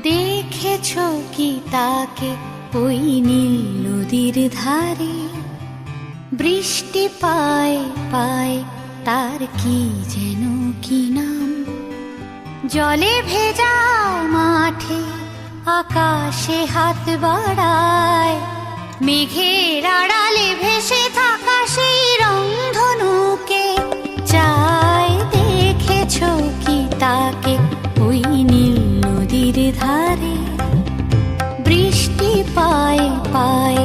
দেখেছ কি তাকে ওই নীল নদীর ধারে? বৃষ্টি পায় পায় তার কি যেন কি নাম। জলে ভেজা মাঠে আকাশে হাত বাড়ায়, মেঘের আড়ালে ভেসে থাকা সেই রংধনুকে চায়। দেখেছ কি তাকে ওই নীল নদীর ধারে? বৃষ্টি পায় পায়